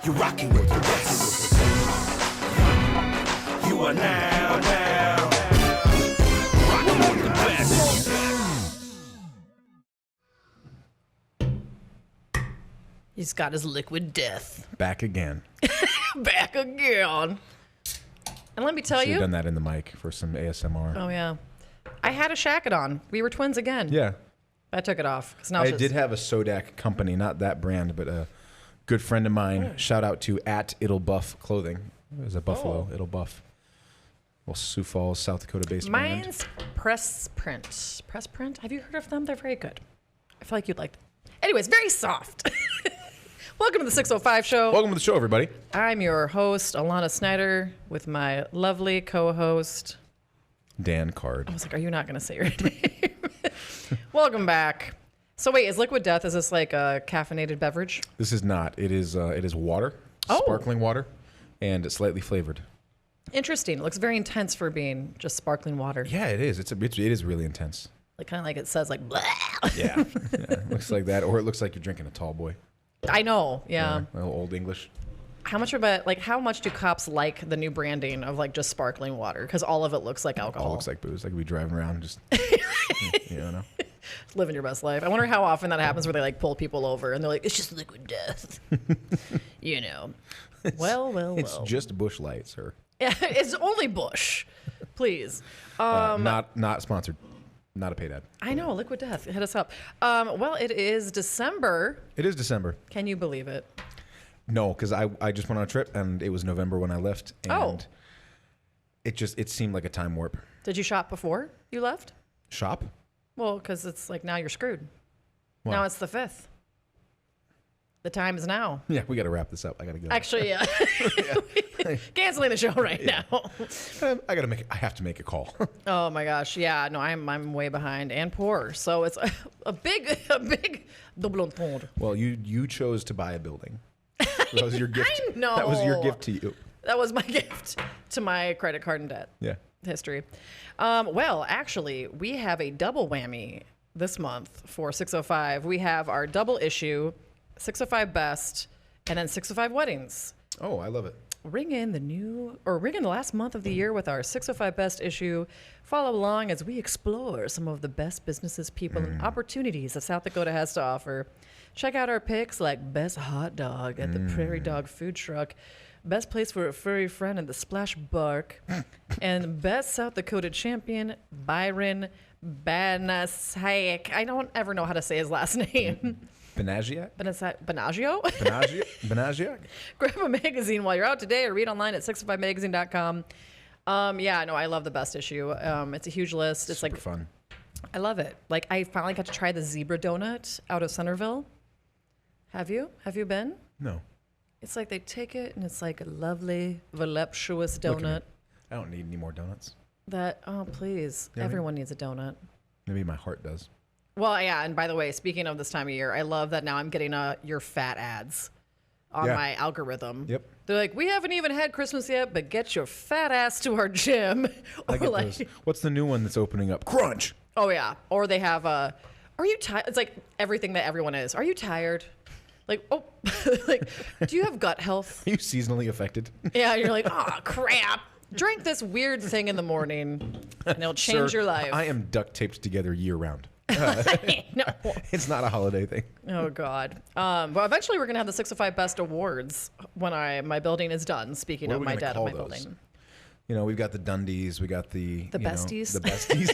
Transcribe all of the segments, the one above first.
You're rocking with the best. You are now rocking with the best. He's got his liquid death. Back again. Back again. And let me tell Should you. have done that in the mic for some ASMR. Oh, yeah. I had a shacket on. We were twins again. Yeah. I took it off. I did have a Sodak company, not that brand, but a good friend of mine. Shout out to It'll Buff Clothing. It was a Buffalo. It'll Buff. Well, Sioux Falls, South Dakota-based brand. Mine's Press Print. Press Print? Have you heard of them? They're very good. I feel like you'd like them. Anyways, very soft. Welcome to the 605 show. Welcome to the show, everybody. I'm your host, Alana Snyder, with my lovely co-host, Dan Card. I was like, are you not going to say your name? Welcome back. So wait, is Liquid Death, is this like a caffeinated beverage? This is not. It is water, sparkling water, and it's slightly flavored. Interesting. It looks very intense for being just sparkling water. Yeah, it is. It is really intense. Like kind of like it says like, blah. Yeah. It looks like that, or it looks like you're drinking a tall boy. I know. Yeah. Well, old English. How much do cops like the new branding of like just sparkling water? Because all of it looks like alcohol. All looks like booze. Like we driving around just, you know. Living your best life. I wonder how often that happens where they like pull people over and they're like, it's just liquid death. You know. Well. It's just Bush Light, sir. Yeah, it's only Bush. Please. Not sponsored. Not a paid ad. I know, Liquid Death. Hit us up. Well, it is December. It is December. Can you believe it? No, because I just went on a trip and it was November when I left. And it seemed like a time warp. Did you shop before you left? Shop? Well, because it's like now you're screwed. What? Now it's the 5th. The time is now. Yeah, we got to wrap this up. I got to go. Actually, yeah. Canceling the show right now. I have to make a call. Oh my gosh. Yeah, no, I'm way behind and poor. So it's a big double entendre. Well, you chose to buy a building. That was your gift. I know. That was your gift to you. That was my gift to my credit card and debt. Yeah. History. Well, actually, we have a double whammy this month for 605. We have our double issue, 605 Best, and then 605 Weddings. Oh, I love it. Ring in the last month of the year with our 605 Best issue. Follow along as we explore some of the best businesses, people, and opportunities that South Dakota has to offer. Check out our picks like Best Hot Dog at the Prairie Dog Food Truck, Best Place for a Furry Friend at the Splash Bark, and Best South Dakota Champion, Byron Banasayek. I don't ever know how to say his last name. Benagiac? Benaggio? Benagiac? Grab a magazine while you're out today or read online at 605magazine.com. Yeah, no, I love the Best issue. It's a huge list. It's Super fun. I love it. Like, I finally got to try the zebra donut out of Centerville. Have you? Have you been? No. It's like they take it and it's like a lovely, voluptuous donut. I don't need any more donuts. Oh, please. You know Everyone needs a donut. Maybe my heart does. Well, yeah, and by the way, speaking of this time of year, I love that now I'm getting your fat ads on my algorithm. Yep. They're like, we haven't even had Christmas yet, but get your fat ass to our gym. I get those. What's the new one that's opening up? Crunch. Oh, yeah. Or they have are you tired? It's like everything that everyone is. Are you tired? Like, oh, like, do you have gut health? Are you seasonally affected? Yeah, you're like, oh, crap. Drink this weird thing in the morning, and it'll change your life. I am duct taped together year round. No. It's not a holiday thing. Oh, God. Well, eventually we're going to have the 605 Best Awards when my building is done, speaking of my dad and my building. You know, we've got the Dundies, we got the Besties. The Besties.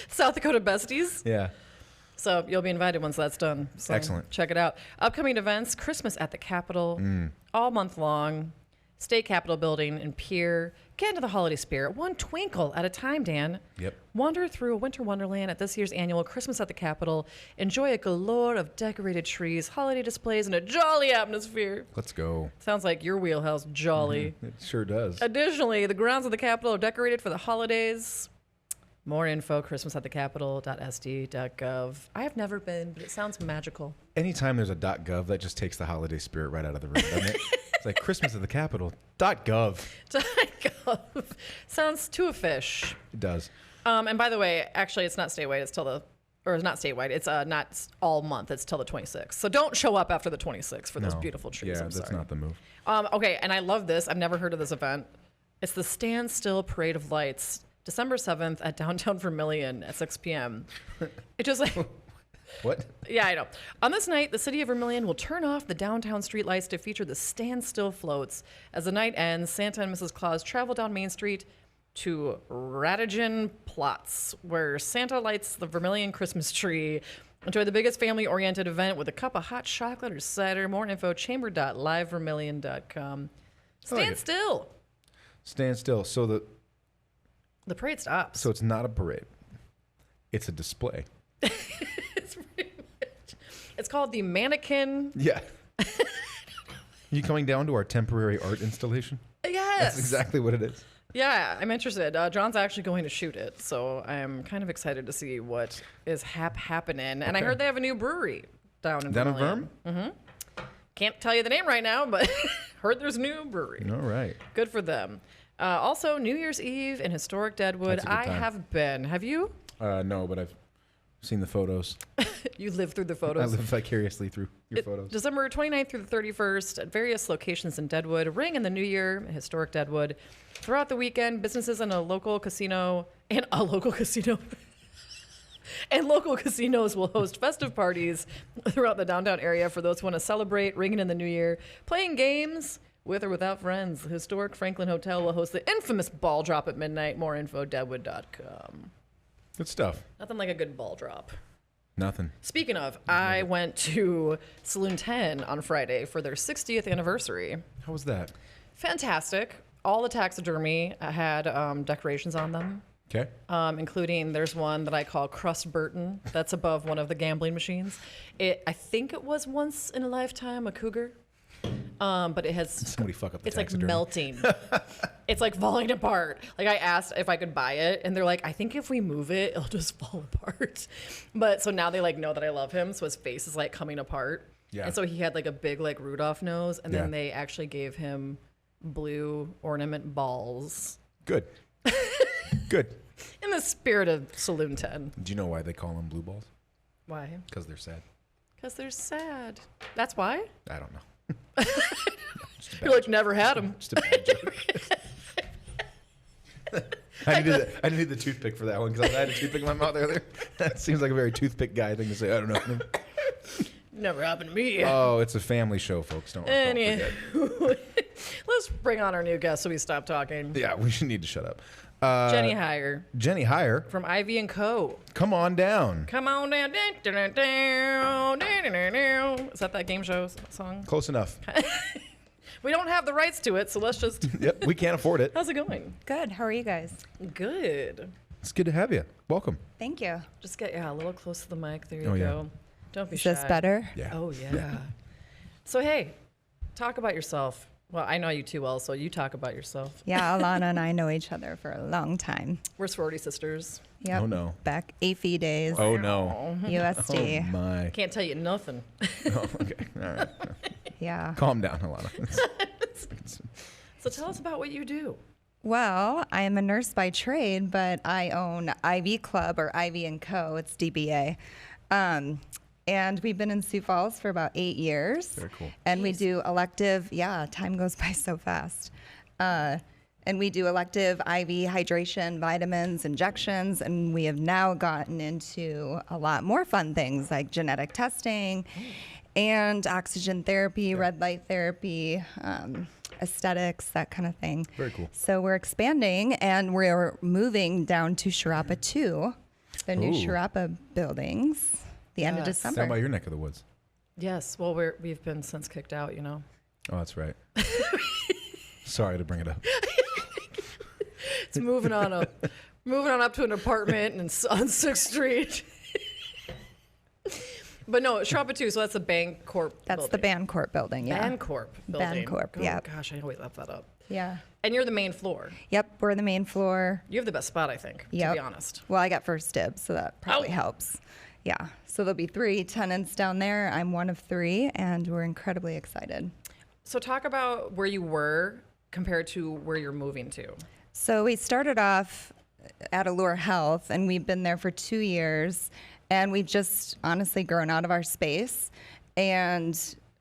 South Dakota Besties. Yeah. So you'll be invited once that's done. So excellent. Check it out. Upcoming events, Christmas at the Capitol, all month long. State Capitol Building in Pierre. Get into the holiday spirit, one twinkle at a time, Dan. Yep. Wander through a winter wonderland at this year's annual Christmas at the Capitol. Enjoy a galore of decorated trees, holiday displays, and a jolly atmosphere. Let's go. Sounds like your wheelhouse, jolly. It sure does. Additionally, the grounds of the Capitol are decorated for the holidays. More info, christmasatthecapitol.sd.gov. I have never been, but it sounds magical. Anytime there's a .gov, that just takes the holiday spirit right out of the room, doesn't it? It's like Christmas at the Capitol. .gov. Sounds too a fish. It does. And by the way, actually, it's not stay away. It's till the or not statewide. It's not all month. It's till the 26th. So don't show up after the 26th for those No. beautiful trees. Yeah, I'm that's sorry. not the move. Okay, and I love this. I've never heard of this event. It's the Stand Still Parade of Lights, December 7th at downtown Vermilion at 6 p.m. It just like, What? yeah, I know. On this night, the city of Vermilion will turn off the downtown streetlights to feature the Stand Still floats. As the night ends, Santa and Mrs. Claus travel down Main Street to Radigan Platz, where Santa lights the Vermilion Christmas tree. Enjoy the biggest family-oriented event with a cup of hot chocolate or cider. More info, chamber.livevermilion.com. Stand like it. still. Stand still. So The parade stops. it's not a parade. It's a display. It's pretty much. It's called the Mannequin. Yeah. You coming down to our temporary art installation? Yes. That's exactly what it is. Yeah, I'm interested. John's actually going to shoot it, so I'm kind of excited to see what is happening. And I Okay. heard they have a new brewery down in Down in Vermilion. Verm? Can't tell you the name right now, but heard there's a new brewery. All right. Good for them. Also, New Year's Eve in historic Deadwood. That's a good I time. have been. Have you? No, but I've seen the photos. You lived through the I photos. live vicariously through your photos. December 29th through the 31st at various locations in Deadwood. Ring in the New Year, in historic Deadwood. Throughout the weekend, businesses and a local casino and local casinos will host festive parties throughout the downtown area for those who want to celebrate ringing in the New Year, playing games with or without friends. The historic Franklin Hotel will host the infamous ball drop at midnight. More info, deadwood.com. Good stuff. Nothing like a good ball drop. Nothing. Speaking of, I went to Saloon 10 on Friday for their 60th anniversary. How was that? Fantastic. All the taxidermy had decorations on them, Okay. including there's one that I call Crust Burton. That's above one of the gambling machines. I think it was once in a lifetime a cougar, but it has. Somebody fuck up the It's like taxidermy. melting. It's like falling apart. Like I asked if I could buy it, and they're like, I think if we move it, it'll just fall apart. But so now they like know that I love him, so his face is like coming apart. Yeah. And so he had like a big like Rudolph nose, and Yeah. then they actually gave him blue ornament balls Good. Good. in the spirit of Saloon 10. Do you know why they call them blue balls? Why? Because they're sad. Because they're sad. That's why? I don't know. You're like, never had them. Just a bad joke. I needed the toothpick for that one because I had a toothpick in my mouth earlier. That seems like a very toothpick guy thing to say. I don't know. Never happened to me. Oh, it's a family show, folks. Don't forget. Let's bring on our new guest so we stop talking. Yeah, we should need to shut up. Jenny Heyer Jenny Heyer, from Ivy and Co. come on down. Come on down. Is that game show song? Close enough. We don't have the rights to it, so let's just. Yep, we can't afford it. How's it going? Good. How are you guys? Good. It's good to have you. Welcome. Thank you. Just get a little close to the mic. There you Oh, yeah. go. Don't be Is shy. this better? Yeah. Oh yeah. So hey, talk about yourself. Well, I know you too well, so you talk about yourself. Yeah, Alana and I know each other for a long time. We're sorority sisters. Yep. Oh, no. Back AFE days. Oh no. Oh USD. my. Can't tell you nothing. Oh, okay. All right. Yeah. Calm down, Alana. So tell us about what you do. Well, I am a nurse by trade, but I own Ivy Club or Ivy and Co. It's DBA. And we've been in Sioux Falls for about 8 years. Very cool. And we do elective, time goes by so fast. And we do elective IV hydration, vitamins, injections, and we have now gotten into a lot more fun things like genetic testing and oxygen therapy, red light therapy, aesthetics, that kind of thing. Very cool. So we're expanding and we're moving down to Sharapa 2, the new Ooh. Sharapa buildings, the end of Yes. December. Down by your neck of the woods. Yes. Well, we've been since kicked out. You know. Oh, that's right. Sorry to bring it up. It's moving on up to an apartment on 6th Street. But no, Sharapa 2, so that's the Bancorp That's the building. Bancorp building, yeah. Bancorp building. Bancorp, Oh, yeah. Gosh, I always left that up. Yeah. And you're the main floor. Yep, we're the main floor. You have the best spot, I think, to Yep. be honest. Well, I got first dibs, so that probably Oh. helps. Yeah. So there'll be 3 tenants down there. I'm one of 3, and we're incredibly excited. So talk about where you were compared to where you're moving to. So we started off at Allure Health, and we've been there for 2 years. And we've just honestly grown out of our space. And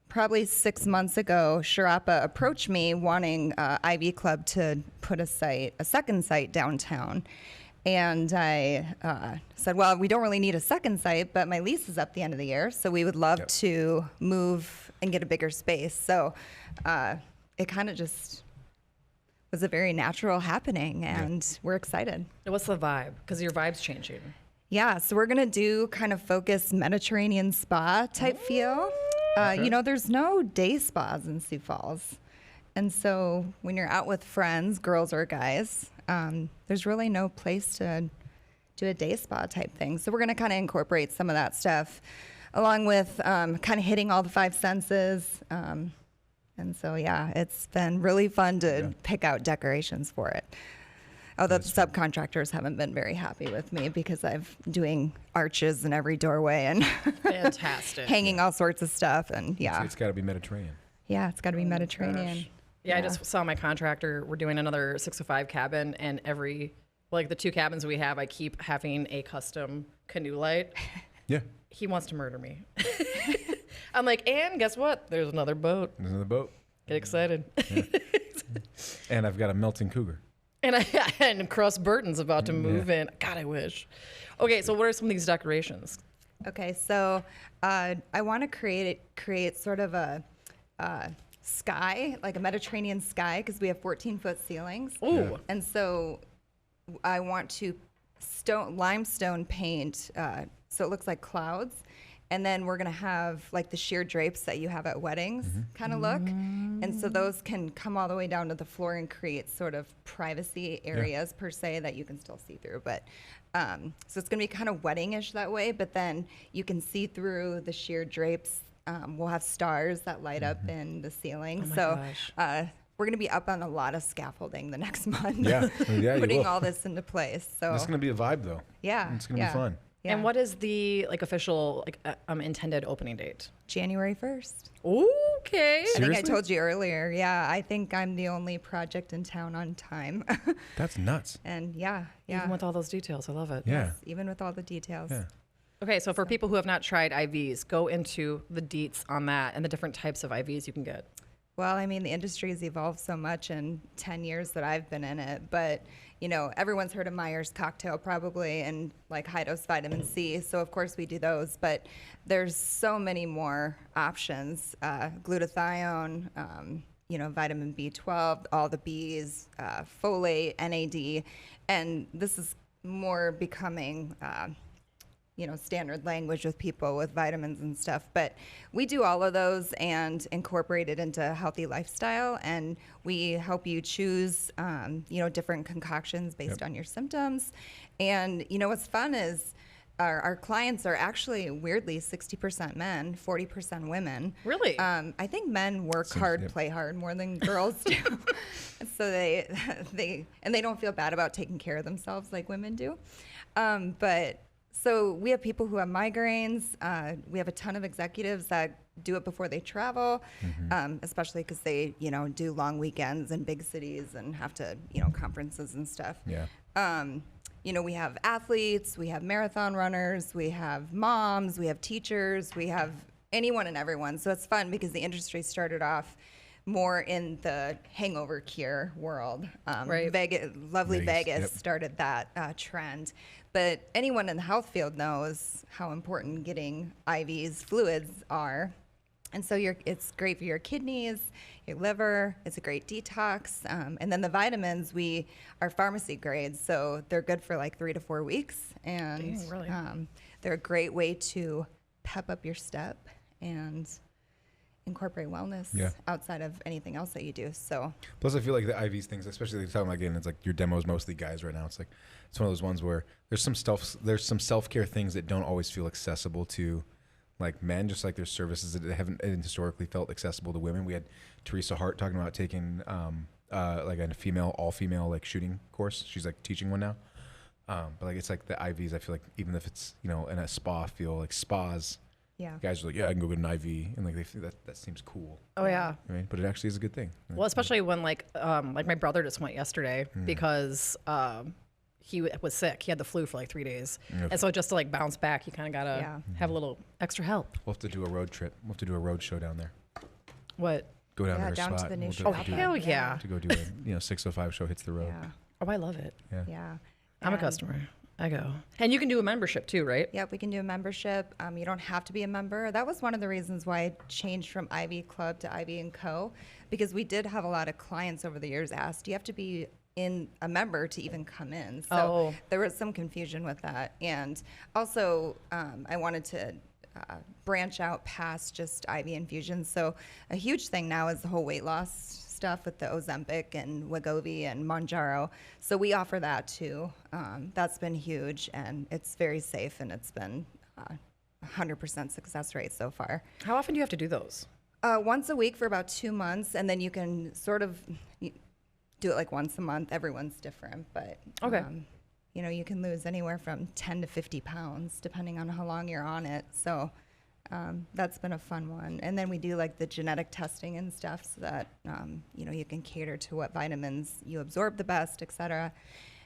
probably 6 months ago, Sharapa approached me wanting Ivy Club to put a second site downtown. And I said, well, we don't really need a second site, but my lease is up the end of the year, so we would love to move and get a bigger space. So it kind of just was a very natural happening, and we're excited. What's the vibe? Because your vibe's changing. Yeah, so we're gonna do kind of focused Mediterranean spa type feel. You know, there's no day spas in Sioux Falls. And so when you're out with friends, girls or guys, there's really no place to do a day spa type thing. So we're going to kind of incorporate some of that stuff along with kind of hitting all the 5 senses. And so, yeah, it's been really fun to pick out decorations for it. Although the subcontractors haven't been very happy with me because I'm doing arches in every doorway and Fantastic. hanging all sorts of stuff. And It's got to be Mediterranean. Yeah, it's got to be Mediterranean. Gosh. Yeah, I just saw my contractor. We're doing another 605 cabin, and the 2 cabins we have, I keep having a custom canoe light. Yeah. He wants to murder me. I'm like, and guess what? There's another boat. There's another boat. Get excited. Yeah. And I've got a melting cougar. And Cross Burton's about to move in. God, I wish. Okay, so what are some of these decorations? Okay, so I want to create sort of a sky, like a Mediterranean sky, because we have 14-foot ceilings. Ooh. And so I want to limestone paint so it looks like clouds. And then we're going to have like the sheer drapes that you have at weddings kind of look. And so those can come all the way down to the floor and create sort of privacy areas per se that you can still see through. But so it's going to be kind of wedding-ish that way, but then you can see through the sheer drapes. We'll have stars that light up in the ceiling. Oh my gosh. We're going to be up on a lot of scaffolding the next month. Yeah, you putting will. all this into place. So It's going to be a vibe, though. Yeah, It's going to be fun. Yeah. And what is the official intended opening date? January 1st. Okay. I think I Seriously? told you earlier. Yeah, I think I'm the only project in town on time. That's nuts. And yeah. Even with all those details, I love it. Yeah. Even with all the details. Yeah. Okay, so for people who have not tried IVs, go into the deets on that and the different types of IVs you can get. Well, I mean, the industry has evolved so much in 10 years that I've been in it, but you know, everyone's heard of Myers cocktail probably and like high dose vitamin C. So of course we do those, but there's so many more options. Glutathione, you know, vitamin B12, all the Bs, folate, NAD, and this is more becoming you know, standard language with people with vitamins and stuff. But we do all of those and incorporate it into a healthy lifestyle. And we help you choose, you know, different concoctions based on your symptoms. And, you know, what's fun is our clients are actually weirdly 60% men, 40% women. Really? I think men work hard, play hard more than girls do. So they don't feel bad about taking care of themselves like women do. So we have people who have migraines. We have a ton of executives that do it before they travel, especially because they, you know, do long weekends in big cities and have to, you know, conferences and stuff. Yeah. You know, we have athletes, we have marathon runners, we have moms, we have teachers, we have anyone and everyone. So it's fun because the industry started off more in the hangover cure world. Right. Lovely Vegas Yep. started that trend. But anyone in the health field knows how important getting IVs, fluids are. And so it's great for your kidneys, your liver. It's a great detox. And then the vitamins, we are pharmacy grade, so they're good for like 3 to 4 weeks. And Dang, really? they're a great way to pep up your step and incorporate wellness outside of anything else that you do. So Plus, I feel like the IVs things, especially like talking about again, it's like your demos mostly guys right now. It's like it's one of those ones where there's some self-care things that don't always feel accessible to like men, just like there's services that haven't historically felt accessible to women. We had Teresa Hart talking about taking like a all female like shooting course. She's like teaching one now. But like it's like the IVs, I feel like even if it's, you know, in a spa, feel like spas. yeah. Guys are like, yeah, I can go get an IV, and like they feel that seems cool, Oh, yeah. right? But it actually is a good thing. Well, especially when like my brother just went yesterday because he was sick. He had the flu for like 3 days. Yep. And so just to like bounce back, you kind of got to Yeah. have a little extra help. We'll have to do a road trip. We'll have to do a road show down there. What? Go down Yeah, to her down to spot. the and new we'll show. go Oh, to do- hell yeah. To go do a 605 show hits the road. Yeah. Oh, I love it. Yeah. Yeah. I'm a And- customer. I go. And you can do a membership too, right? Yep, we can do a membership. You don't have to be a member. That was one of the reasons why I changed from Ivy Club to Ivy and Co. Because we did have a lot of clients over the years ask, do you have to be in a member to even come in? So Oh. there was some confusion with that. And also, I wanted to branch out past just Ivy infusions. So a huge thing now is the whole weight loss stuff with the Ozempic and Wegovy and Mounjaro. So we offer that too. That's been huge, and it's very safe, and it's been 100% success rate so far. How often do you have to do those? Once a week for about 2 months, and then you can sort of do it like once a month. Everyone's different, but Okay. you can lose anywhere from 10 to 50 pounds depending on how long you're on it. So that's been a fun one. And then we do like the genetic testing and stuff so that you can cater to what vitamins you absorb the best, et cetera.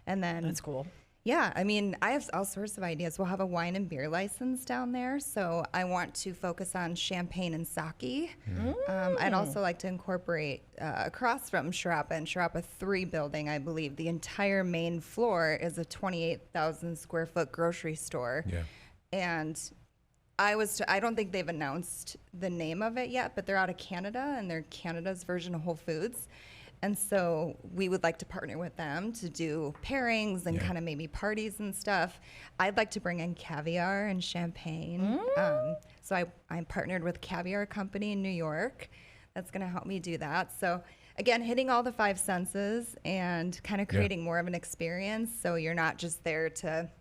And then That's cool. yeah, I mean, I have all sorts of ideas. We'll have a wine and beer license down there, so I want to focus on champagne and sake. I'd also like to incorporate across from Sharapa and Sharapa 3 building, I believe. The entire main floor is a 28,000 square foot grocery store. Yeah. And I don't think they've announced the name of it yet, but they're out of Canada, and they're Canada's version of Whole Foods. And so we would like to partner with them to do pairings and Yeah. kind of maybe parties and stuff. I'd like to bring in caviar and champagne. So I'm partnered with Caviar Company in New York. That's going to help me do that. So again, hitting all the 5 senses and kind of Yeah. creating more of an experience. So you're not just there to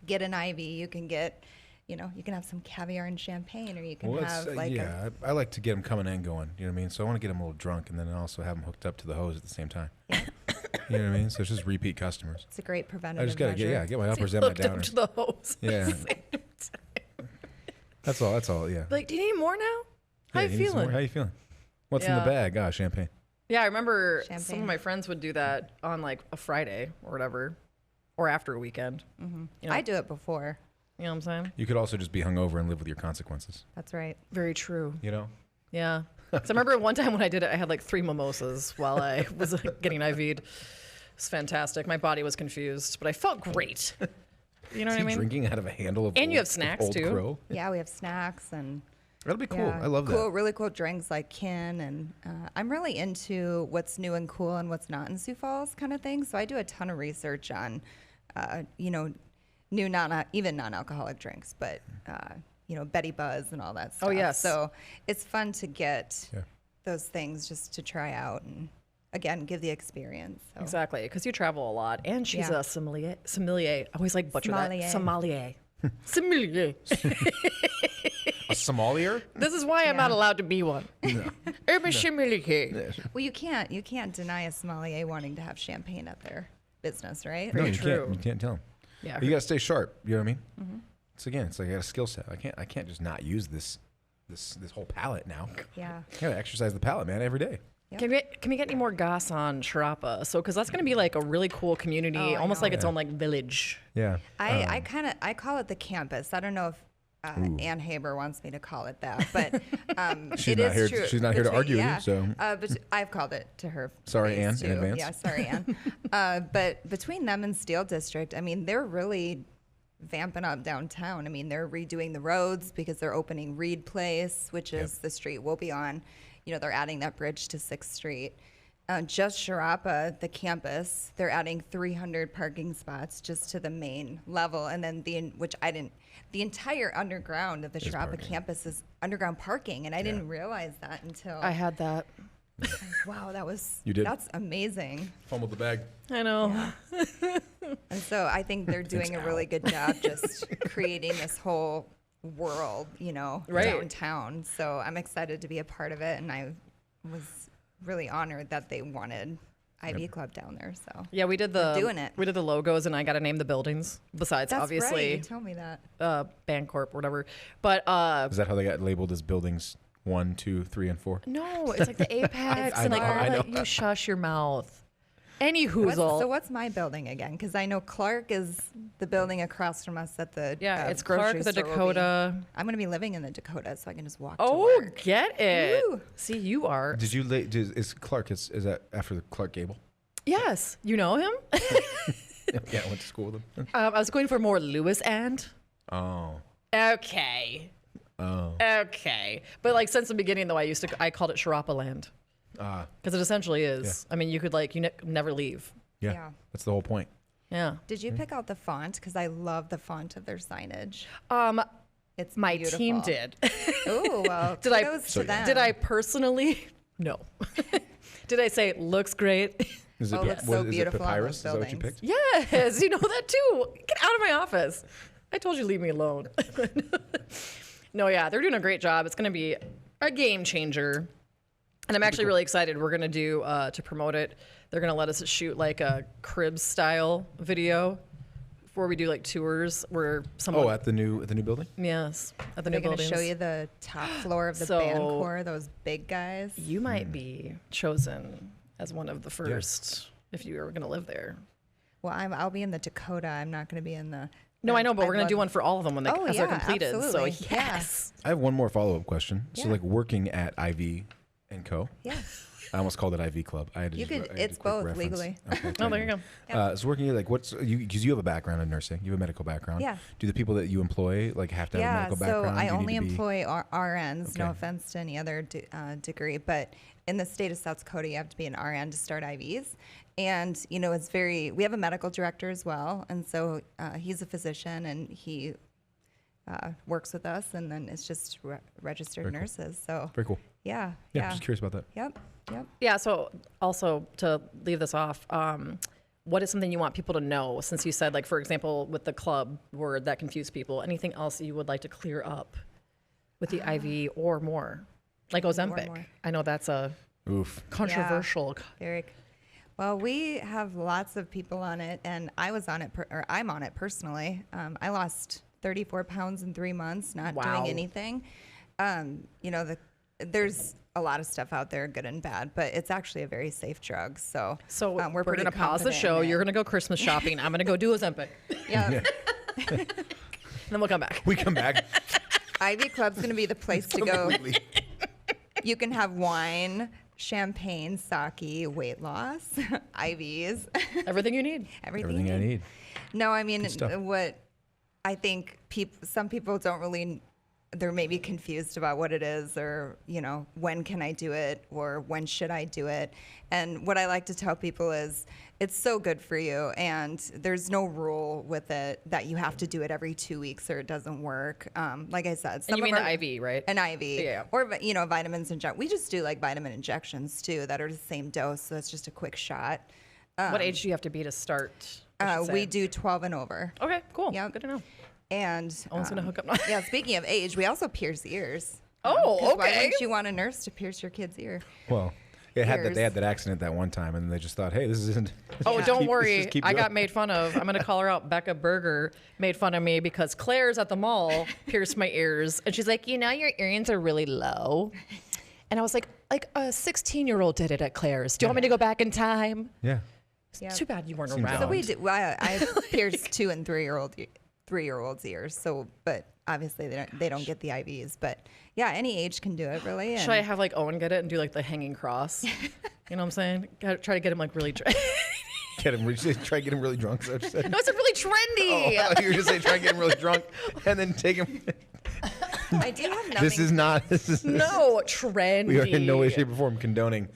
get an IV. You can get, you can have some caviar and champagne, or you can have like yeah, I like to get them coming and going. You know what I mean? So I want to get them a little drunk, and then also have them hooked up to the hose at the same time. You know what I mean? So it's just repeat customers. it's a great I preventative just gotta measure. get my uppers and my Hooked up downers. to the hose. Yeah. That's all. That's all. Yeah. Like, do you need more now? How Yeah, you need some more? feeling? How you feeling? What's in the Yeah. bag? Ah, champagne. Yeah, I remember some Champagne. of my friends would do that on like a Friday or whatever, or after a weekend. You know, I do it before. you know what I'm saying? You could also just be hungover and live with your consequences. That's right. Very true. You know? Yeah. So I remember one time when I did it, I had like 3 mimosas while I was getting IV'd. It's fantastic. My body was confused, but I felt great. You know Is what he I mean? drinking out of a handle of And you old- have snacks, of Old too. Crow? Yeah, we have snacks and That'll be cool. yeah, I love cool, that. really cool drinks like kin, and I'm really into what's new and cool and what's not in Sioux Falls kind of thing. So I do a ton of research on, new even non-alcoholic drinks, but Betty Buzz and all that stuff. Oh, yes. So it's fun to get Yeah. those things just to try out and again give the experience. So. Exactly, because you travel a lot, and she's Yeah. a sommelier. Sommelier. I always like butcher Sommelier. that. Sommelier. Sommelier. A sommelier? This is why I'm not allowed to be one. I'm a sommelier. Well, you can't deny a sommelier wanting to have champagne at their business, right? No, you true. can't. You can't tell him. Yeah. You gotta stay sharp. You know what I mean? It's it's like I got a skill set. I can't just not use this whole palette now. Yeah. I gotta exercise the palette, man, every day. Can we get any more goss on Sharapa? So, because that's going to be like a really cool community, Oh, I almost know. like its own like village. Yeah. I call it the campus. I don't know if Ann Haber wants me to call it that, but She's it not is here. true. She's not here to argue with you, so- but I've called it to her. Sorry, face, Ann, in too. advance. Yeah, sorry, Ann. But between them and Steel District, I mean, they're really vamping up downtown. I mean, they're redoing the roads because they're opening Reed Place, which is the street we'll be on. They're adding that bridge to 6th Street. Just Sharapa, the campus, they're adding 300 parking spots just to the main level, and then the entire underground of the Sharapa parking. campus is underground parking, and I didn't realize that until I had that. wow, You did? that's amazing. Fumbled the bag. I know. And so I think they're doing a really good job just creating this whole world, Right. downtown. So I'm excited to be a part of it, and I was really honored that they wanted Ivy Club down there. So Yeah, we did We're doing it. We did the logos, and I got to name the buildings. Besides, that's right. obviously, You told me that. Bancorp or whatever. But Is that how they got labeled as buildings 1, 2, 3, and 4? no, it's like the apex I and like know, all I that. know. You shush your mouth. Any hoozle. So what's my building again? Because I know Clark is the building across from us at the it's grocery Clark, the store will be. Dakota. I'm going to be living in the Dakota, so I can just walk. Oh, to work. get it. Woo. See, you are. Did you is Clark is that after the Clark Gable? Yes. You know him? Yeah, I went to school with him. I was going for more Lewis and. Oh. Okay. Okay. But like since the beginning, though, I called it Sharapa Land. Because it essentially is. I mean, you could never leave. Yeah. Yeah. That's the whole point. Yeah. Did you pick out the font? Because I love the font of their signage. It's My beautiful. team did. Oh well. Did I? kudos to them. Did I personally? No. Did I say looks great? Is it, Oh, it looks so is it beautiful on papyrus? Is those that what you buildings. picked? Yes, you know that too. Get out of my office. I told you leave me alone. No, yeah, they're doing a great job. It's going to be a game changer. And I'm actually really excited. We're going to do, to promote it, they're going to let us shoot like a crib style video before we do like tours where someone. Oh, at the new building? Yes, at the They're new going to buildings. show you the top floor of the So- band core, those big guys. You might be chosen as one of the first if you are going to live there. Well, I'll be in the Dakota. I'm not going to be in the. No, I know, but we're going love- to do one for all of them when Oh, as they're yeah, completed. absolutely. So Yeah. yes. I have one more follow-up question. So Yeah. like working at IV and Co. Yeah. I almost called it IV Club. I had to You just, could- I had to it's quick both reference. legally. Okay, Oh, there you go. So working at like what's you because you have a background in nursing, you have a medical background. Yeah. Do the people that you employ like have to have a Yeah, medical so background? I Do you only need to be- employ RNs. No Okay. offense to any other degree, but in the state of South Dakota, you have to be an RN to start IVs. And it's we have a medical director as well, and so he's a physician and he works with us, and then it's just registered Very cool. nurses. So Very cool. yeah, Yeah, yeah, just curious about that. yep. Yeah. So also to leave this off, what is something you want people to know? Since you said, like, for example, with the club word that confused people, anything else you would like to clear up with the IV or more? Like Ozempic. more. I know that's a Oof. controversial. Very. Well, we have lots of people on it, and I was on it, I'm on it personally. I lost 34 pounds in 3 months, not Wow. doing anything. There's a lot of stuff out there, good and bad, but it's actually a very safe drug. So, So we're we're pretty going to pause the confident show. in it. You're going to go Christmas shopping. I'm going to go do Ozempic. Yeah. Then we'll come back. We come back. Ivy Club's going to be the place to go. completely. You can have wine, champagne, sake, weight loss, IVs, Everything you need. everything. Everything I need. No, I mean, stuff. what I think some people don't really, they're maybe confused about what it is, or, when can I do it, or when should I do it? And what I like to tell people is it's so good for you, and there's no rule with it that you have to do it every 2 weeks or it doesn't work. Like I said, And you mean of the IV, right? An IV. Yeah. Or, vitamins we just do like vitamin injections too that are the same dose, so it's just a quick shot. What age do you have to be to start? I should say? We do 12 and over. Okay, cool. Yep. Good to know. And Owen's going to hook up now. yeah, speaking of age, we also pierce ears. Oh, 'Cause Why okay. wouldn't you want a nurse to pierce your kid's ear? Well, they had Years. that accident that one time, and they just thought, hey, this isn't. Oh, don't Let's worry. just keep I got going. made fun of. I'm going to call her out. Becca Berger made fun of me because Claire's at the mall pierced my ears. And she's like, your earrings are really low. And I was like a 16-year-old did it at Claire's. Do you want me to go back in time? Yeah. Yeah. Too bad you weren't Seems around. So we do. Well, I pierced 2 and 3-year-olds' ears. So, but obviously they don't get the IVs. But yeah, any age can do it, really. And Should I have Owen get it and do the hanging cross? You know what I'm saying? Gotta try to get him really drunk. Try to get him really drunk. Is that what you said? No, it's really trendy. Oh, you were just saying try to get him really drunk and then take him. I do have nothing. This is not. This is No, trendy. We are in no way, shape, or form condoning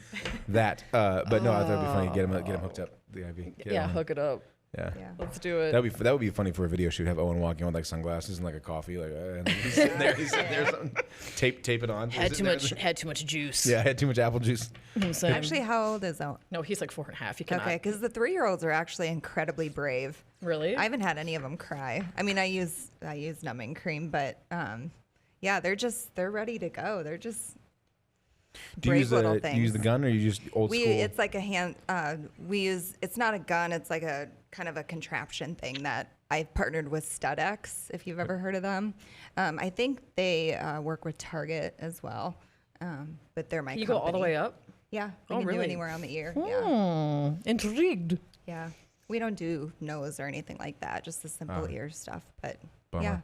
that. But no, I thought it'd be funny. Get him hooked up. The IV. Get Yeah, him. hook it up. Yeah. Yeah. Let's do it. That would be funny for a video shoot. Have Owen walking on with sunglasses and a coffee, and he's sitting there. Something. Tape it on. Had He's too sitting there. had too much juice. Yeah, I had too much apple juice. You know what I'm saying? Actually, how old is Owen? no, he's 4.5. You cannot. Okay, because the 3-year-olds are actually incredibly brave. Really? I haven't had any of them cry. I mean, I use numbing cream, but yeah, they're ready to go. They're just Do you brave use little the things. you use the gun or you just old school? It's like a hand. It's not a gun. It's like a kind of a contraption thing that I partnered with StudX. If you've ever heard of them, I think they work with Target as well. But they're my you go all the company. way up? Yeah, we Oh, can do really? anywhere on the ear. Yeah. Intrigued. Yeah. We don't do nose or anything like that, just the simple ear stuff. But Bummer. yeah.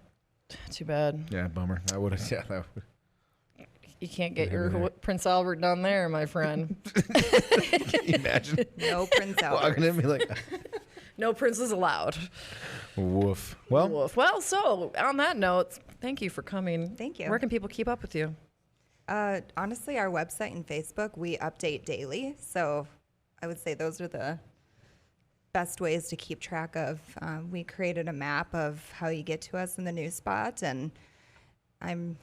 Too bad. Yeah, bummer. I would have. Yeah, that would. You can't get your Prince Albert down there, my friend. Can you imagine? No Prince Albert. Walking in and be like, No princes allowed. woof. Well, Woof. Well, so on that note, thank you for coming. Thank you. Where can people keep up with you? Honestly, our website and Facebook, we update daily. So I would say those are the best ways to keep track of. We created a map of how you get to us in the news spot, and I'm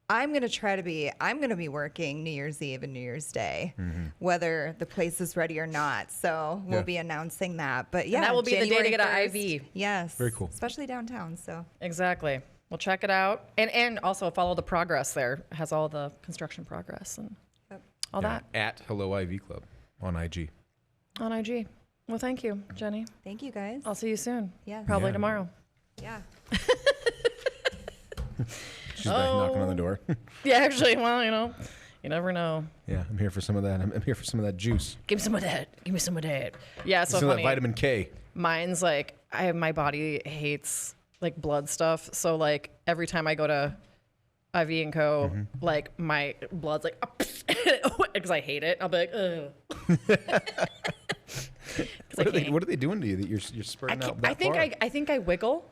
going to be working New Year's Eve and New Year's Day, whether the place is ready or not. So we'll Yeah. be announcing that. But yeah, And that will be the day to January get an 1st. IV. Yes. Very cool. Especially downtown. So Exactly. Well, check it out. And also follow the progress there. It has all the construction progress and Yep. all yeah, that at Hello IV Club on IG. on IG. Well, thank you, Jenny. thank you guys. I'll see you soon. Yes. Probably Yeah. tomorrow. Yeah. She's back knocking on the door. Yeah, actually, well, you never know. Yeah, I'm here for some of that. I'm here for some of that juice. Give me some of that. Give me some of that. Yeah, so Some of that funny. vitamin K. Mine's like my body hates like blood stuff. So like every time I go to IV and Co, like my blood's like because I hate it. I'll be like, ugh. What are they doing to you that you're spurting out that far? I think I wiggle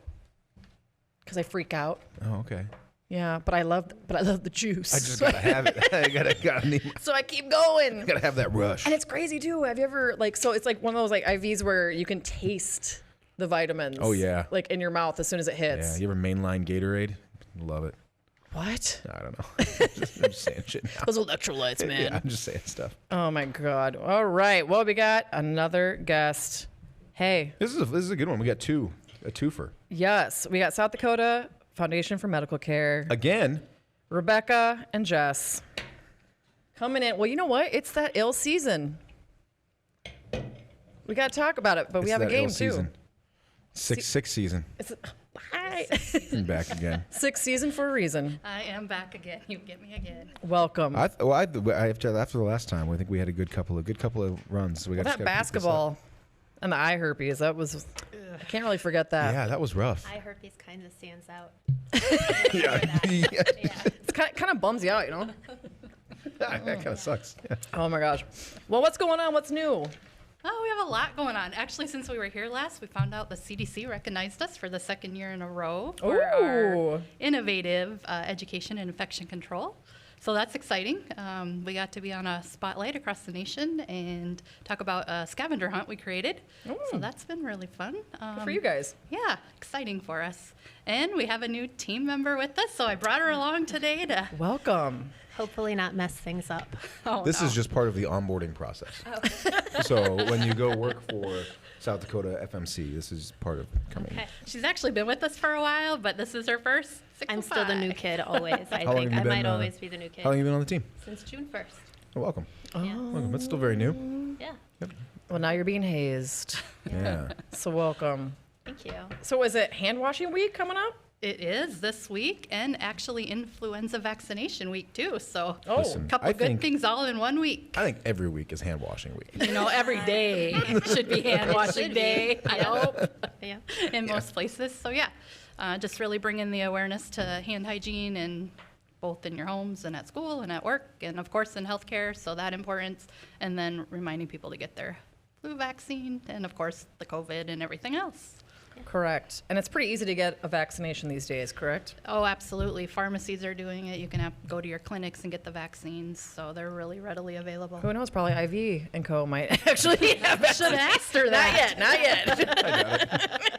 because I freak out. Oh, okay. Yeah, but I love the juice. I just gotta have it. I gotta need. So I keep going. Gotta have that rush. And it's crazy too. Have you ever so it's like one of those like IVs where you can taste the vitamins. Oh, yeah. Like in your mouth as soon as it Yeah, hits. you ever mainline Gatorade? Love it. What? I don't know. I'm just saying shit now. Those electrolytes, man. Yeah, I'm just saying stuff. Oh my god. All right. Well, we got another guest. Hey. This is a good one. We got a twofer. Yes, we got South Dakota Foundation for Medical Care. Again. Rebecca and Jess coming in. Well, you know what? It's that ill season. We got to talk about it, but we It's have a that game ill too. season. Sixth season. It's hi. I'm back again. Sixth season for a reason. I am back again. You get me again. Welcome. After the last time, I think we had a good couple of runs. So we got That basketball and the eye herpes, that was, I can't really forget that. Yeah, that was rough. Eye herpes kind of stands out. Yeah. It kind of bums you out, That kind of sucks. Yeah. Oh my gosh. Well, what's going on? What's new? Oh, we have a lot going on. Actually, since we were here last, we found out the CDC recognized us for the second year in a row for our Ooh. innovative education and infection control. So that's exciting. We got to be on a spotlight across the nation and talk about a scavenger hunt we created. So that's been really fun. Good for you guys. Yeah, exciting for us. And we have a new team member with us, so I brought her along today to Welcome. Hopefully not mess things up. This is just part of the onboarding process. So when you go work for South Dakota FMC, this is part of coming. Okay. She's actually been with us for a while, but this is her first 605. I'm still the new kid always. I How long think have I you might been, always be the new kid. How long have you been on the team? Since June 1st. Oh, welcome. Yeah. Welcome. It's still very new. Yeah. Well, now you're being hazed. Yeah. So welcome. Thank you. So is it hand washing week coming up? It is this week, and actually influenza vaccination week too. So Oh, Listen, a couple I good think- things all in one week. I think every week is hand washing week. You know, every day should be hand washing should be. day. I hope Yeah. in most places. So yeah, just really bringing the awareness to hand hygiene and both in your homes and at school and at work and of course in healthcare. So that importance, and then reminding people to get their flu vaccine and of course the COVID and everything else. correct. And it's pretty easy to get a vaccination these days, correct? Oh, absolutely. Pharmacies are doing it. You can go to your clinics and get the vaccines, so they're really readily available. Who knows? Probably IV and Co. might actually have Should have asked her that. Not yet.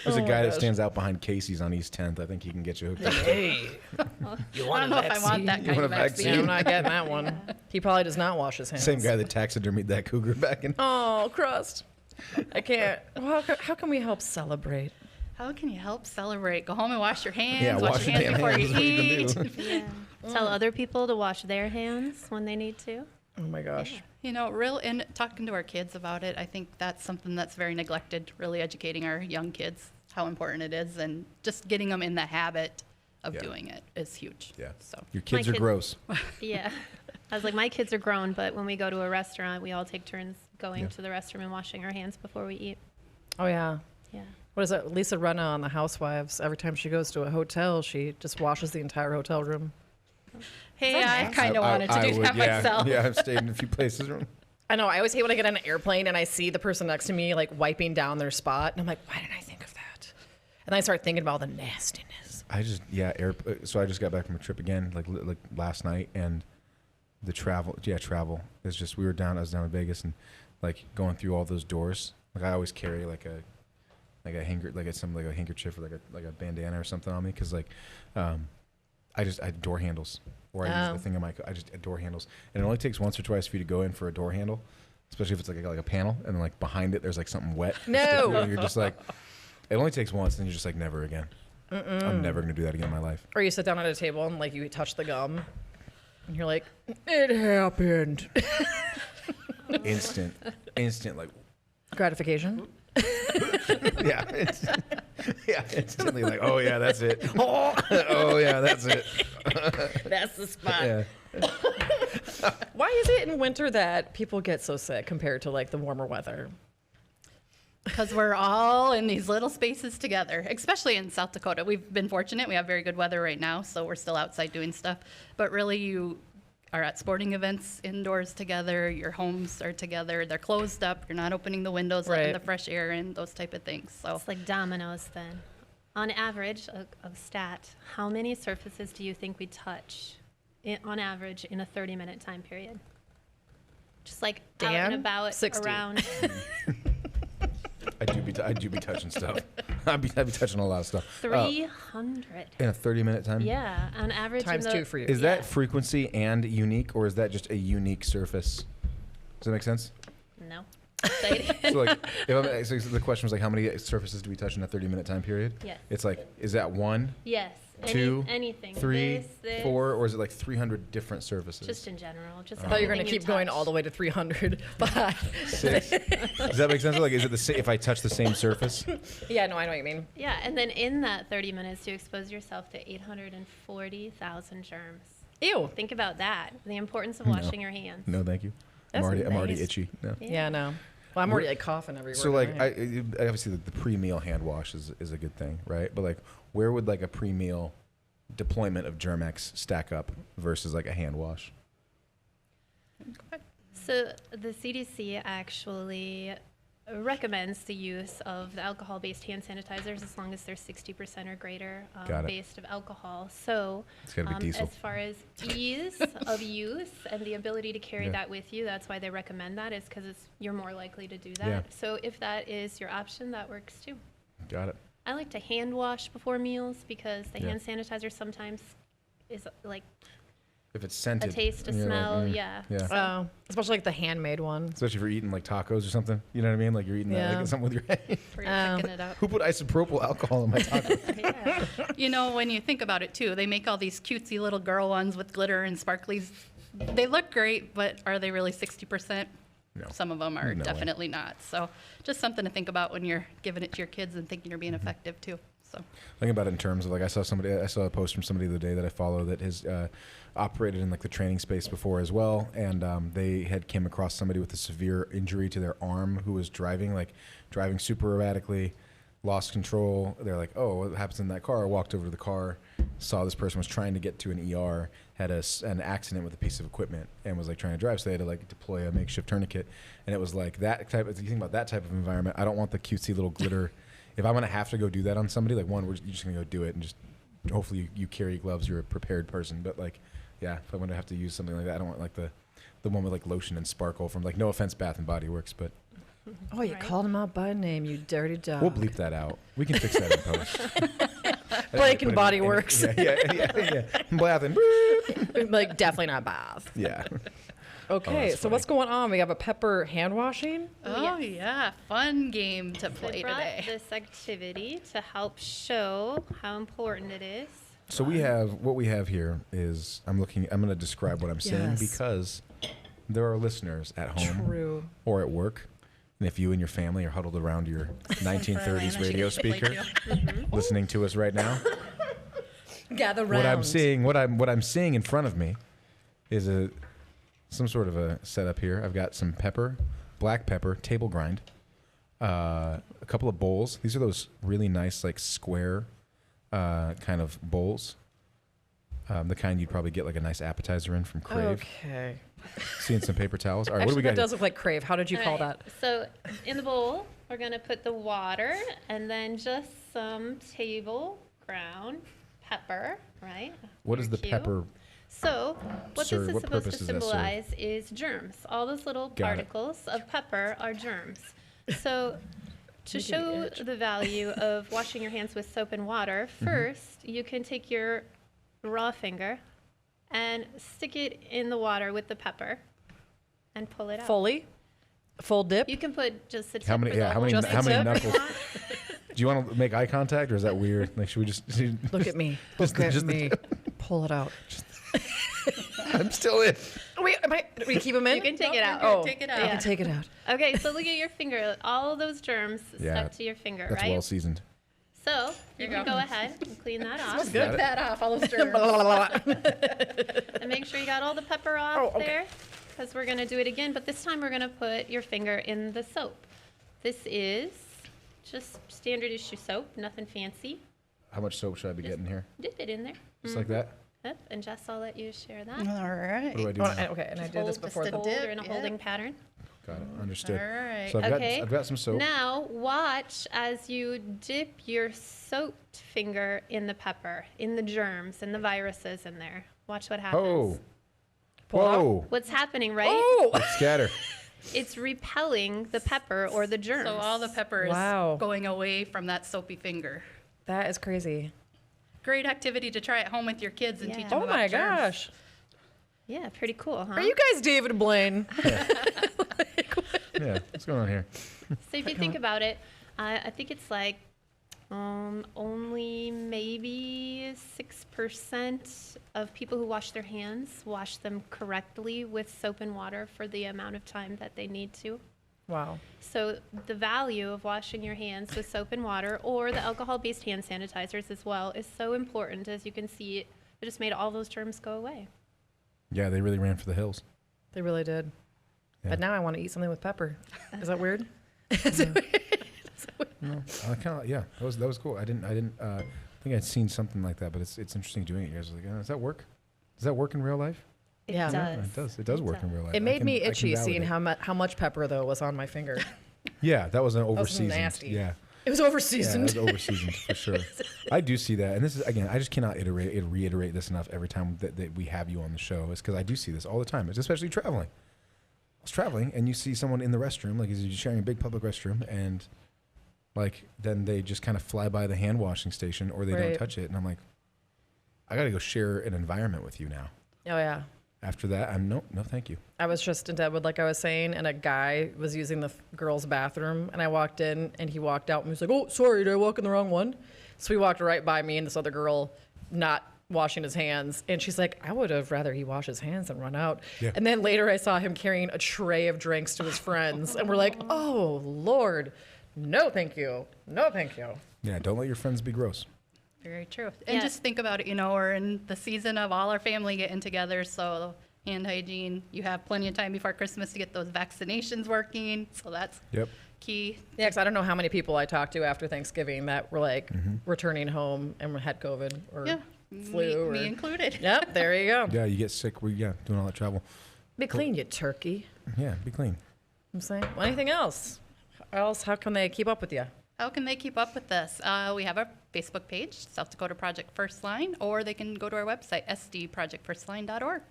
There's a my guy that gosh. stands out behind Casey's on East 10th. I think he can get you hooked up. Hey, you I want don't know if I want that kind want of a vaccine. Yeah, I'm not getting that one. He probably does not wash his hands. Same guy that taxidermied that cougar back in. Oh, crust. I can't. Well, how can we help celebrate? How can you help celebrate? Go home and wash your hands. Yeah, wash your hands damn before hands is what you you eat. can do. Yeah. Tell other people to wash their hands when they need to. Oh my gosh. You know, and talking to our kids about it, I think that's something that's very neglected, really educating our young kids how important it is and just getting them in the habit of Yeah. doing it is huge. Yeah. So Your kids are kid- gross. Yeah. I was like, my kids are grown, but when we go to a restaurant, we all take turns going to the restroom and washing our hands before we eat. Oh, yeah. Yeah. What is it? Lisa Rinna on The Housewives. Every time she goes to a hotel, she just washes the entire hotel room. Hey, I kind of wanted to do that myself. Yeah, I've stayed in a few places. I know. I always hate when I get on an airplane and I see the person next to me like wiping down their spot. And I'm like, why didn't I think of that? And then I start thinking about all the nastiness. So I just got back from a trip again, like last night, and the travel is just, I was down in Vegas, and like going through all those doors. Like I always carry like a handkerchief or like a bandana or something on me, because like I door handles, or I use the thing on my, door handles, and it only takes once or twice for you to go in for a door handle, especially if it's like a panel, and then like behind it there's like something wet. No. You're just like, it only takes once, and you're just like, never again. I'm never gonna do that again in my life. Or you sit down at a table and like you touch the gum, and you're like, it happened. Instant like Gratification. yeah, instantly like, oh yeah, that's it. Oh yeah, that's it. That's the spot. Yeah. Why is it in winter that people get so sick compared to like the warmer weather? Because we're all in these little spaces together, especially in South Dakota. We've been fortunate. We have very good weather right now, so we're still outside doing stuff. But really, you are at sporting events indoors together. Your homes are together. They're closed up. You're not opening the windows, letting the fresh air in, those type of things. So It's like dominoes then. On average, a stat, how many surfaces do you think we touch on average in a 30-minute time period? Just like out Dan? and about 60. around. I do be touching stuff. I'd be touching a lot of stuff. 300. In a 30-minute time? Yeah, on average. Times two for you. Is that frequency and unique, or is that just a unique surface? Does that make sense? No. So like, so the question was like, how many surfaces do we touch in a 30-minute time period? Yes. It's like, is that one, Yes. two, anything. 3, This, 4, or is it like 300 different surfaces? Just in general. Just I thought you were going to anything keep going touch. all the way to 300. But 6. Does that make sense? Like, is it the same if I touch the same surface? yeah, no, I know what you mean. Yeah, and then in that 30 minutes, you expose yourself to 840,000 germs. Ew. Think about that. The importance of washing your hands. No, thank you. That's I'm already nice. itchy. No. Yeah, no. Well, I'm already like coughing everywhere. So like, tonight. obviously the pre-meal hand wash is a good thing, right? But like, where would like a pre-meal deployment of Germ-X stack up versus like a hand wash? So the CDC actually recommends the use of the alcohol-based hand sanitizers as long as they're 60% or greater Got it. based of alcohol. So It's gotta be diesel. as far as ease of use and the ability to carry Yeah. that with you, that's why they recommend that, is because you're more likely to do that. Yeah. So if that is your option, that works too. Got it. I like to hand wash before meals because the Yeah. hand sanitizer sometimes is like If it's scented, a taste, a and you're like, smell, yeah. yeah. Especially like the handmade one. Especially if you're eating like tacos or something. You know what I mean? Like you're eating that, Yeah. like, something with your hand. Where you're picking it up. Who put isopropyl alcohol in my taco? Yeah. You know, when you think about it too, they make all these cutesy little girl ones with glitter and sparklies. They look great, but are they really 60%? No. Some of them are No way. definitely not. So just something to think about when you're giving it to your kids and thinking you're being effective too. So Think about it in terms of like, I saw a post from somebody the other day that I follow that has operated in like the training space before as well, and they had came across somebody with a severe injury to their arm who was driving super erratically, lost control. They're like, oh, what happens in that car? I walked over to the car, saw this person was trying to get to an ER, had an accident with a piece of equipment, and was like trying to drive, so they had to like deploy a makeshift tourniquet. And it was like that type of, you think about that type of environment, I don't want the cutesy little glitter. If I'm gonna have to go do that on somebody, like you're just gonna go do it, and just hopefully you carry gloves, you're a prepared person. But like, yeah, if I'm gonna have to use something like that, I don't want like the one with like lotion and sparkle from, like, no offense, Bath and Body Works, but Oh, you Right. called him out by name, you dirty dog. we'll bleep that out. We can fix that in post. Blake and Put it Body in- Works. Yeah. Bath and Like, definitely not bath. yeah. Okay, that's so what's going on? We have a pepper hand washing. oh yeah, fun game to I play brought today. this activity to help show how important it is. So what we have here is, I'm going to describe what I'm saying, Yes. because there are listeners at home True. or at work. And if you and your family are huddled around your 1930s radio speaker listening to us right now, Gather round. what I'm seeing in front of me is some sort of a setup here. I've got some pepper, black pepper, table grind, a couple of bowls. These are those really nice, like square kind of bowls. The kind you'd probably get like a nice appetizer in from Crave. Okay. Seeing some paper towels. All right, Actually, what do we that got? does look like Crave. How did you call All right, that? So in the bowl, we're gonna put the water and then just some table ground pepper, right? What is the Cue. pepper? So what Serve- this is what supposed purpose to does that serve? symbolize is germs. All those little Got it. particles of pepper are germs. So to Making me show itch. the value of washing your hands with soap and water, first you can take your raw finger and stick it in the water with the pepper and pull it out. Fully? Full dip? You can put just the tip How many? or the Yeah, how many? whole Just How the many tip? knuckles? Do you want to make eye contact, or is that weird? Like, should we just? Look at me. Just Look the- at just the me. Pull it out. I'm still in. Wait, do we keep them in? You can take it out. Oh, Take it I out. can take it out. Okay, so look at your finger. All of those germs Yeah, stuck to your finger, That's right? well seasoned. So you you can go. go ahead and clean that off Got it. That off, all those germs. and make sure you got all the pepper off Oh, okay. there because we're going to do it again, but this time we're going to put your finger in the soap. This is just standard issue soap, nothing fancy. How much soap should I be getting here? Dip it in there. Just like that. Yep, and Jess, I'll let you share that. All right. What do I do? Oh, now? okay, and I Just did this hold- before just the hold dip, or in a yeah. holding pattern. Got it. Understood. All right. So Okay. I've got some soap. Now watch as you dip your soaked finger in the pepper, in the germs and the viruses in there. Watch what happens. Oh. Pull out. Whoa. What's happening, right? Oh! Scatter. It's repelling the pepper or the germs. So all the pepper is Wow. going away from that soapy finger. That is crazy. Great activity to try at home with your kids and Yeah. teach them Oh about my germs. gosh. Yeah, pretty cool, huh? Are you guys David Blaine? Yeah. What's going on here? So if you think about it, I think it's like only maybe 6% of people who wash their hands wash them correctly with soap and water for the amount of time that they need to. Wow. So the value of washing your hands with soap and water or the alcohol-based hand sanitizers as well is so important. As you can see, it just made all those germs go away. Yeah, they really ran for the hills. They really did. Yeah. But now I want to eat something with pepper. Is that weird? No, I kind of yeah. That was cool. I didn't think I'd seen something like that, but it's interesting doing it. You guys are like, does that work? Does that work in real life? It Yeah. does. It does. It does work in real life. It made me I can itchy seeing validate. how much pepper, though, was on my finger. Yeah, that was an was overseasoned. nasty. Yeah. It was Yeah, over-seasoned. it was overseasoned for sure. I do see that, and this is again. I just cannot reiterate this enough every time that we have you on the show. Is because I do see this all the time. It's especially traveling. I was traveling, and you see someone in the restroom, like you're sharing a big public restroom, and like then they just kind of fly by the hand washing station, or they don't Right. touch it, and I'm like, I got to go share an environment with you now. Oh, yeah. After that, I'm no, thank you. I was just in Deadwood, like I was saying, and a guy was using the girls' bathroom, and I walked in, and he walked out, and he was like, "Oh, sorry, did I walk in the wrong one?" So he walked right by me and this other girl, not washing his hands, and she's like, "I would have rather he wash his hands and run out." Yeah. And then later, I saw him carrying a tray of drinks to his friends, and we're like, "Oh Lord, no, thank you, no, thank you." Yeah, don't let your friends be gross. Very true. And Yeah. just think about it, we're in the season of all our family getting together, so hand hygiene, you have plenty of time before Christmas to get those vaccinations working, so that's Yep. key. Yeah, because I don't know how many people I talked to after Thanksgiving that were like returning home and had COVID or Yeah, flu. me or, included. Yep, there you go. Yeah, you get sick. Doing all that travel. Be clean, you turkey. Yeah, be clean. I'm saying. Well, anything else? How can they keep up with you? How can they keep up with this? We have our Facebook page, South Dakota Project Firstline, or they can go to our website, sdprojectfirstline.org.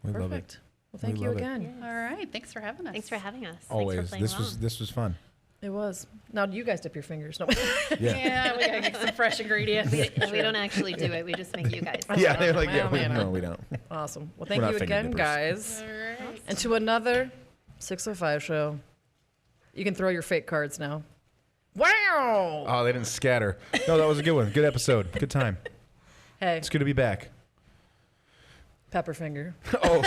We love it. Perfect. Well, thank We you love it. again. All right, thanks for having us. Thanks for having us. Always. Thanks for playing along. This was fun. It was. Now, do you guys dip your fingers? No. Yeah. Yeah, we gotta get some fresh ingredients. We don't actually do it. We just make you guys. Yeah, they're like, Well, yeah, you know. no, we don't. Awesome. Well, We're thank not you finger again, dippers. guys. All right. And to another 605 show. You can throw your fake cards now. Wow. Oh, they didn't scatter. No, that was a good one. Good episode. Good time. Hey, It's good to be back. Pepperfinger. Oh,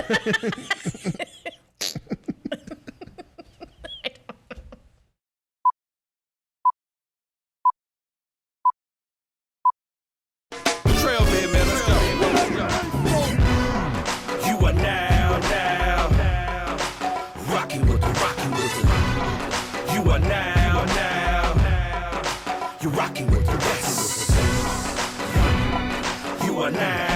Trail man, let's go. You are now are now, you're rocking with the best. You are now.